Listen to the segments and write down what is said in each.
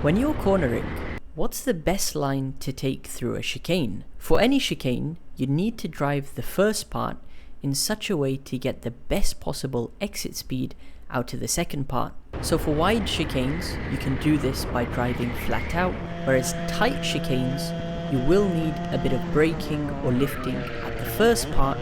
When you're cornering, what's the best line to take through a chicane? For any chicane, you need to drive the first part in such a way to get the best possible exit speed out of the second part. So for wide chicanes, you can do this by driving flat out, whereas tight chicanes, you will need a bit of braking or lifting at the first part,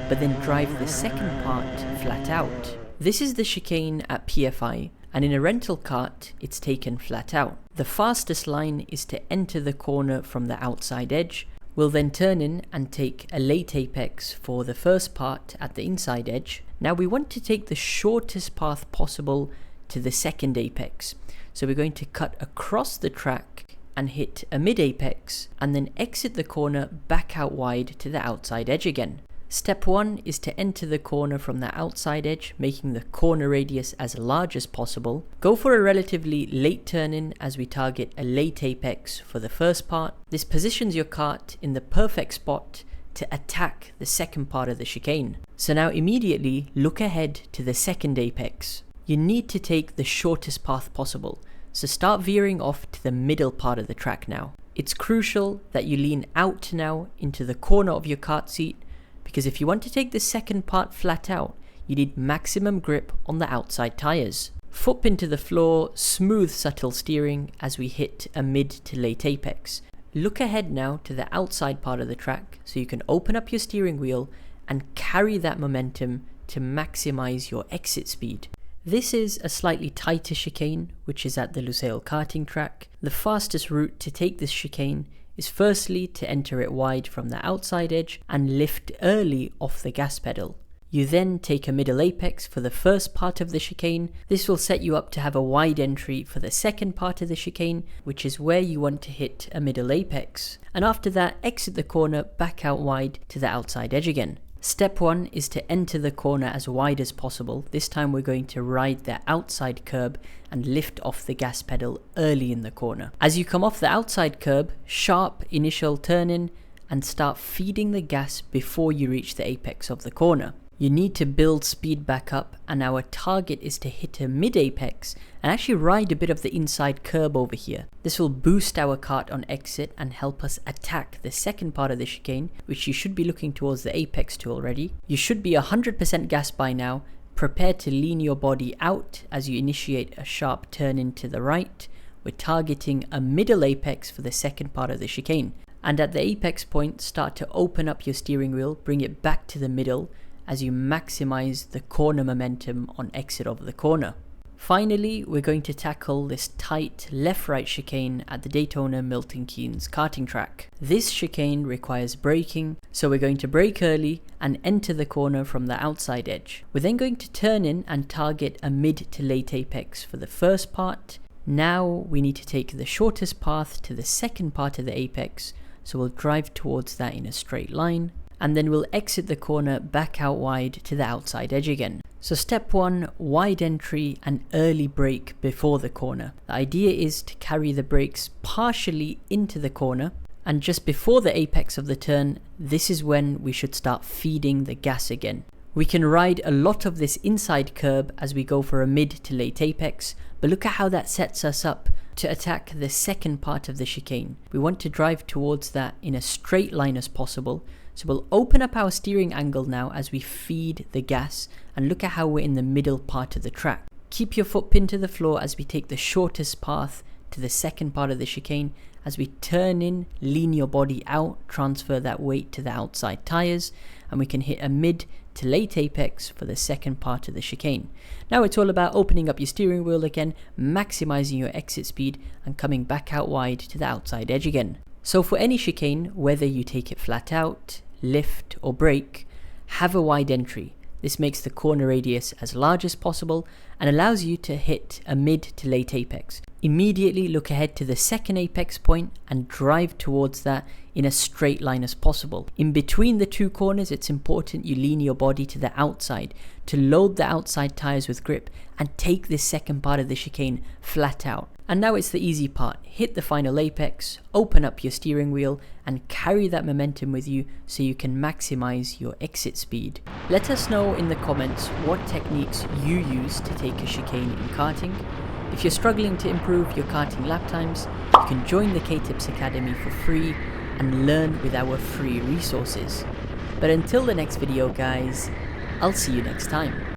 but then drive the second part flat out. This is the chicane at PFI, and in a rental kart, it's taken flat out. The fastest line is to enter the corner from the outside edge. We'll then turn in and take a late apex for the first part at the inside edge. Now we want to take the shortest path possible to the second apex. So we're going to cut across the track and hit a mid apex and then exit the corner back out wide to the outside edge again. Step 1 is to enter the corner from the outside edge, making the corner radius as large as possible. Go for a relatively late turn-in as we target a late apex for the first part. This positions your kart in the perfect spot to attack the second part of the chicane. So now immediately look ahead to the second apex. You need to take the shortest path possible, so start veering off to the middle part of the track now. It's crucial that you lean out now into the corner of your kart seat, because if you want to take the second part flat out, you need maximum grip on the outside tyres. Foot pin to the floor, smooth subtle steering as we hit a mid to late apex. Look ahead now to the outside part of the track so you can open up your steering wheel and carry that momentum to maximize your exit speed. This is a slightly tighter chicane, which is at the Lusail karting track. The fastest route to take this chicane is firstly to enter it wide from the outside edge and lift early off the gas pedal. You then take a middle apex for the first part of the chicane. This will set you up to have a wide entry for the second part of the chicane, which is where you want to hit a middle apex. And after that, exit the corner back out wide to the outside edge again. Step 1 is to enter the corner as wide as possible. This time we're going to ride the outside curb and lift off the gas pedal early in the corner. As you come off the outside curb, sharp initial turn in and start feeding the gas before you reach the apex of the corner. You need to build speed back up, and our target is to hit a mid apex and actually ride a bit of the inside curb over here. This will boost our kart on exit and help us attack the second part of the chicane, which you should be looking towards the apex to already. You should be 100% gas by now. Prepare to lean your body out as you initiate a sharp turn in to the right. We're targeting a middle apex for the second part of the chicane. And at the apex point, start to open up your steering wheel, bring it back to the middle, as you maximize the corner momentum on exit of the corner. Finally, we're going to tackle this tight left-right chicane at the Daytona Milton Keynes karting track. This chicane requires braking, so we're going to brake early and enter the corner from the outside edge. We're then going to turn in and target a mid to late apex for the first part. Now we need to take the shortest path to the second part of the apex, so we'll drive towards that in a straight line. And then we'll exit the corner back out wide to the outside edge again. So step 1, wide entry and early brake before the corner. The idea is to carry the brakes partially into the corner, and just before the apex of the turn, this is when we should start feeding the gas again. We can ride a lot of this inside curb as we go for a mid to late apex, but look at how that sets us up to attack the second part of the chicane. We want to drive towards that in a straight line as possible. So we'll open up our steering angle now as we feed the gas, and look at how we're in the middle part of the track. Keep your foot pinned to the floor as we take the shortest path to the second part of the chicane. As we turn in, lean your body out, transfer that weight to the outside tyres, and we can hit a mid to late apex for the second part of the chicane. Now it's all about opening up your steering wheel again, maximizing your exit speed, and coming back out wide to the outside edge again. So for any chicane, whether you take it flat out, lift or brake, have a wide entry. This makes the corner radius as large as possible and allows you to hit a mid to late apex. Immediately look ahead to the second apex point and drive towards that in a straight line as possible. In between the two corners, it's important you lean your body to the outside to load the outside tyres with grip and take this second part of the chicane flat out. And now it's the easy part. Hit the final apex, open up your steering wheel and carry that momentum with you so you can maximize your exit speed. Let us know in the comments what techniques you use to take a chicane in karting. If you're struggling to improve your karting lap times, you can join the KTips Academy for free and learn with our free resources. But until the next video guys, I'll see you next time.